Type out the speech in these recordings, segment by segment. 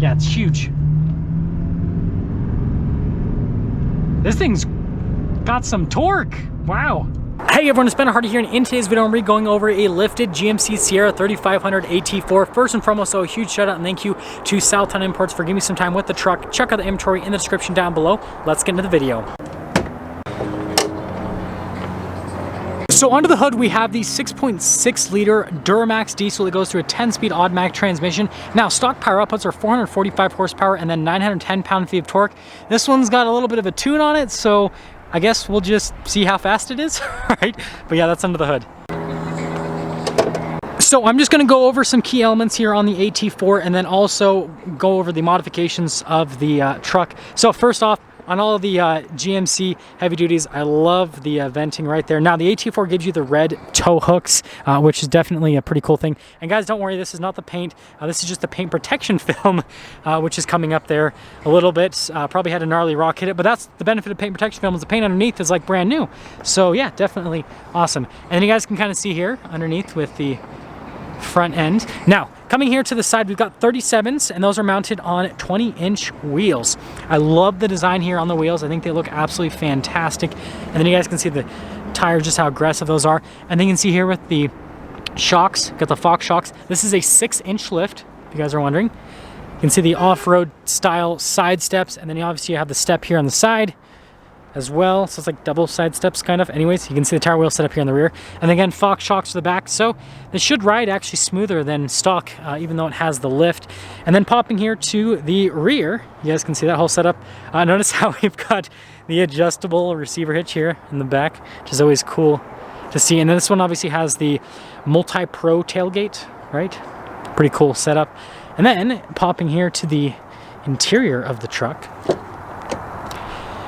Yeah, it's huge. This thing's got some torque. Wow. Hey everyone, it's Ben Hardy here, and in today's video I'm going to be going over a lifted GMC Sierra 3500 AT4. First and foremost, so a huge shout out and thank you to Southtown Imports for giving me some time with the truck. Check out the inventory in the description down below. Let's get into the video. So under the hood we have the 6.6 liter Duramax diesel that goes through a 10-speed automatic transmission. Now stock power outputs are 445 horsepower and then 910 pound-feet of torque. This one's got a little bit of a tune on it, so I guess we'll just see how fast it is, right? But yeah, that's under the hood. So I'm just gonna go over some key elements here on the AT4 and then also go over the modifications of the truck. So first off, on all of the GMC heavy duties, I love the venting right there. Now the AT4 gives you the red tow hooks, which is definitely a pretty cool thing. And guys, don't worry, this is not the paint. This is just the paint protection film, which is coming up there a little bit. Probably had a gnarly rock hit it, but that's the benefit of paint protection film, is the paint underneath is like brand new. So yeah, definitely awesome. And then you guys can kind of see here underneath with the front end. Now, coming here to the side, we've got 37s, and those are mounted on 20-inch wheels. I love the design here on the wheels. I think they look absolutely fantastic. And then you guys can see the tires, just how aggressive those are. And then you can see here with the shocks, got the Fox shocks. This is a 6-inch lift, if you guys are wondering. You can see the off-road style side steps, and then obviously you have the step here on the side as well, so it's like double side steps kind of. Anyways, you can see the tire wheel set up here in the rear, and again Fox shocks to the back, so this should ride actually smoother than stock, even though it has the lift. And then popping here to the rear, you guys can see that whole setup. Notice how we've got the adjustable receiver hitch here in the back, which is always cool to see. And then this one obviously has the multi-pro tailgate, right? Pretty cool setup. And then popping here to the interior of the truck,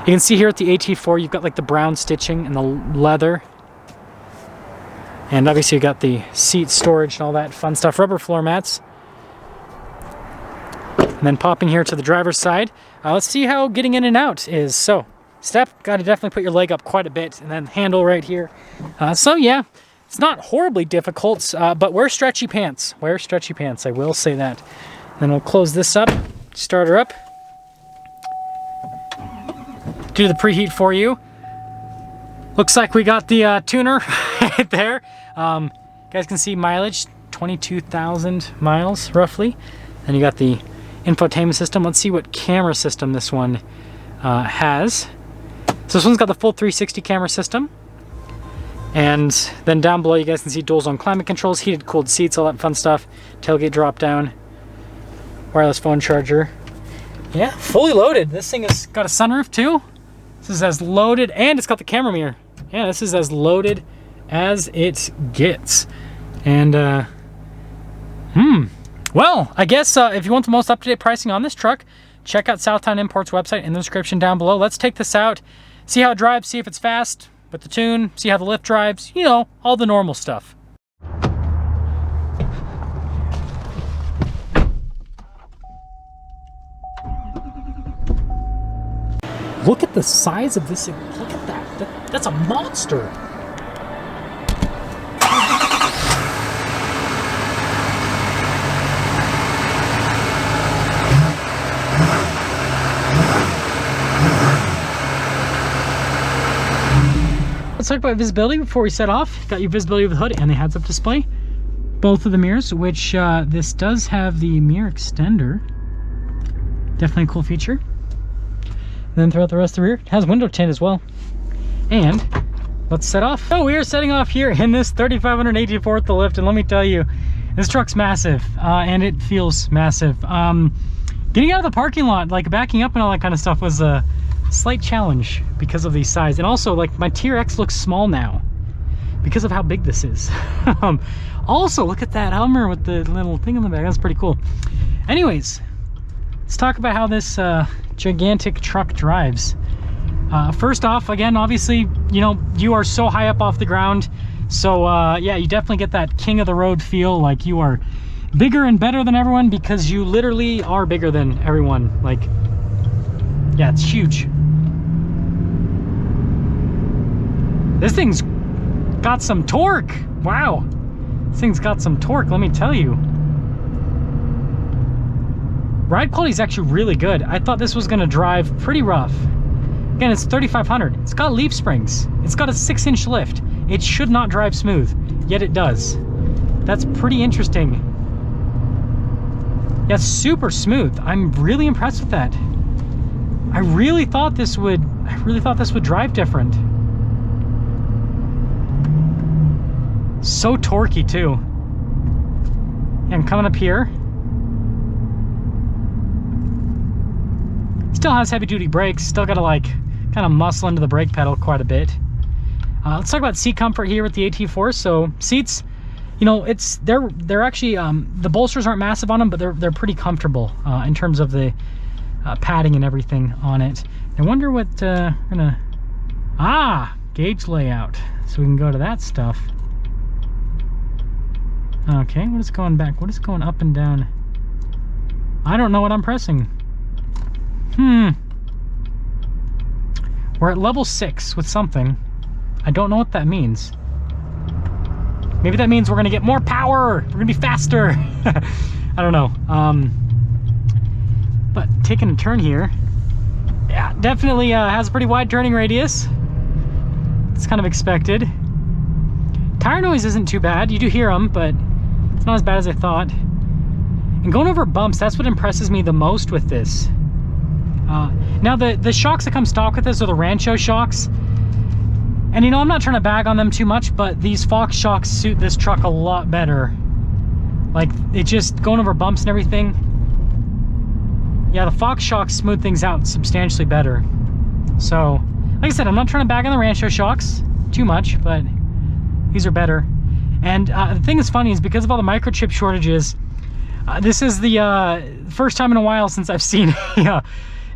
you can see here at the AT4, you've got like the brown stitching and the leather. And obviously you got the seat storage and all that fun stuff, rubber floor mats. And then popping here to the driver's side, let's see how getting in and out is. So, step, got to definitely put your leg up quite a bit, and then handle right here. So yeah, it's not horribly difficult, but wear stretchy pants. Wear stretchy pants, I will say that. Then we'll close this up, start her up. Do the preheat for you. Looks like we got the tuner right there. You guys can see mileage, 22,000 miles roughly. And you got the infotainment system. Let's see what camera system this one has. So this one's got the full 360 camera system. And then down below you guys can see dual zone climate controls, heated cooled seats, all that fun stuff. Tailgate drop down, wireless phone charger. Yeah, fully loaded. This thing has got a sunroof too. This is as loaded, and it's got the camera mirror. Yeah, this is as loaded as it gets. And, well, I guess if you want the most up-to-date pricing on this truck, check out Southtown Imports website in the description down below. Let's take this out, see how it drives, see if it's fast with the tune, see how the lift drives, you know, all the normal stuff. Look at the size of this. Look at that. That's a monster. Let's talk about visibility before we set off. Got your visibility of the hood and the heads-up display. Both of the mirrors, which this does have the mirror extender. Definitely a cool feature. Then throughout the rest of the rear, it has window tint as well. And let's set off. So we are setting off here in this 3500 AT4 with the lift, and let me tell you, this truck's massive, and it feels massive. Getting out of the parking lot, like backing up and all that kind of stuff, was a slight challenge because of the size. And also, like, my TRX looks small now because of how big this is. Also, look at that Hummer with the little thing on the back. That's pretty cool. Anyways, let's talk about how this gigantic truck drives. First off, again, obviously, you know, you are so high up off the ground, so yeah, you definitely get that king of the road feel, like you are bigger and better than everyone, because you literally are bigger than everyone. Like, yeah, it's huge. This thing's got some torque. Wow, this thing's got some torque, let me tell you. ride quality is actually really good. I thought this was gonna drive pretty rough. Again, it's 3,500. It's got leaf springs. It's got a 6-inch lift. It should not drive smooth, yet it does. That's pretty interesting. Yeah, it's super smooth. I'm really impressed with that. I really thought this would drive different. So torquey too. And coming up here, still has heavy duty brakes. Still got to like kind of muscle into the brake pedal quite a bit. Let's talk about seat comfort here with the AT4. So seats, you know, they're actually the bolsters aren't massive on them, but they're pretty comfortable in terms of the padding and everything on it. I wonder what we're gonna gauge layout. So we can go to that stuff. Okay, what is going back? What is going up and down? I don't know what I'm pressing. We're at level 6 with something. I don't know what that means. Maybe that means we're gonna get more power. We're gonna be faster. I don't know. But taking a turn here, yeah, definitely has a pretty wide turning radius. It's kind of expected. Tire noise isn't too bad. You do hear them, but it's not as bad as I thought. And going over bumps, that's what impresses me the most with this. Now the shocks that come stock with this are the Rancho shocks. And you know, I'm not trying to bag on them too much, but these Fox shocks suit this truck a lot better. Like, it just, going over bumps and everything. Yeah, the Fox shocks smooth things out substantially better. So, like I said, I'm not trying to bag on the Rancho shocks too much, but these are better. And the thing that's funny is because of all the microchip shortages, this is the first time in a while since I've seen a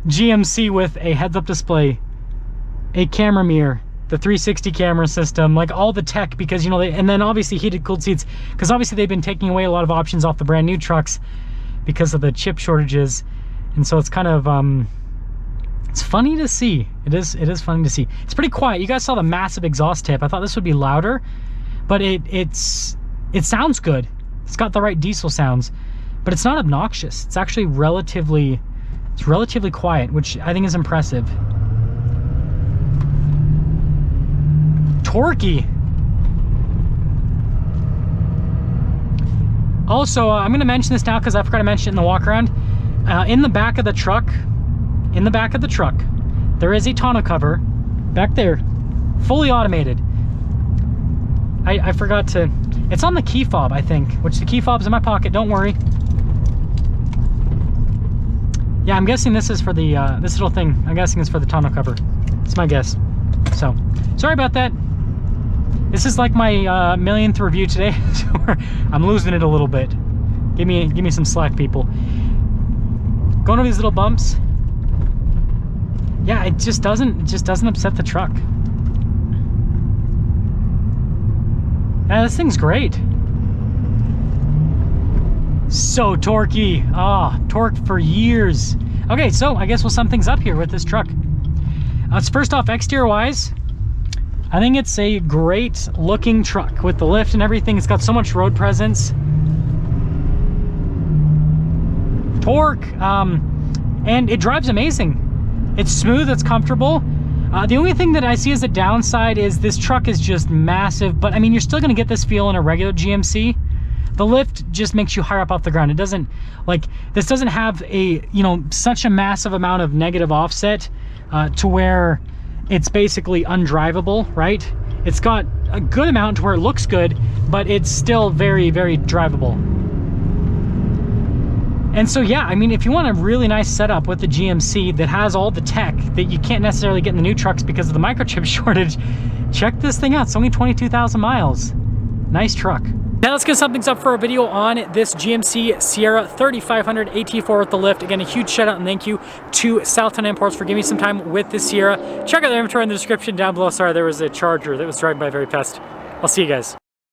GMC with a heads-up display, a camera mirror, the 360 camera system, like all the tech, because you know, and then obviously heated cooled seats, because obviously they've been taking away a lot of options off the brand new trucks because of the chip shortages. And so it's kind of it's funny to see. It is funny to see. It's pretty quiet. You guys saw the massive exhaust tip. I thought this would be louder, but it sounds good. It's got the right diesel sounds, but it's not obnoxious. It's actually relatively quiet, which I think is impressive. Torquey. Also, I'm going to mention this now because I forgot to mention it in the walk around. In the back of the truck, there is a tonneau cover back there, fully automated. I forgot to, it's on the key fob, I think, which the key fob's in my pocket, don't worry. Yeah, I'm guessing this is for the, this little thing, I'm guessing it's for the tonneau cover. It's my guess. So, sorry about that. This is like my millionth review today, so I'm losing it a little bit. Give me some slack, people. Going over these little bumps. Yeah, it just doesn't upset the truck. Yeah, this thing's great. So torquey. Torqued for years. Okay, so I guess we'll sum things up here with this truck. It's first off, exterior wise, I think it's a great looking truck with the lift and everything. It's got so much road presence. Torque, and it drives amazing. It's smooth, it's comfortable. The only thing that I see as a downside is this truck is just massive, but I mean, you're still gonna get this feel in a regular GMC. The lift just makes you higher up off the ground. It doesn't, like, this doesn't have a, you know, such a massive amount of negative offset to where it's basically undrivable, right? It's got a good amount to where it looks good, but it's still very, very drivable. And so, yeah, I mean, if you want a really nice setup with the GMC that has all the tech that you can't necessarily get in the new trucks because of the microchip shortage, check this thing out. It's only 22,000 miles. Nice truck. Now let's get something up for a video on this GMC Sierra 3500 AT4 with the lift. Again, a huge shout out and thank you to Southtown Imports for giving me some time with this Sierra. Check out the inventory in the description down below. Sorry, there was a Charger that was driving by very fast. I'll see you guys.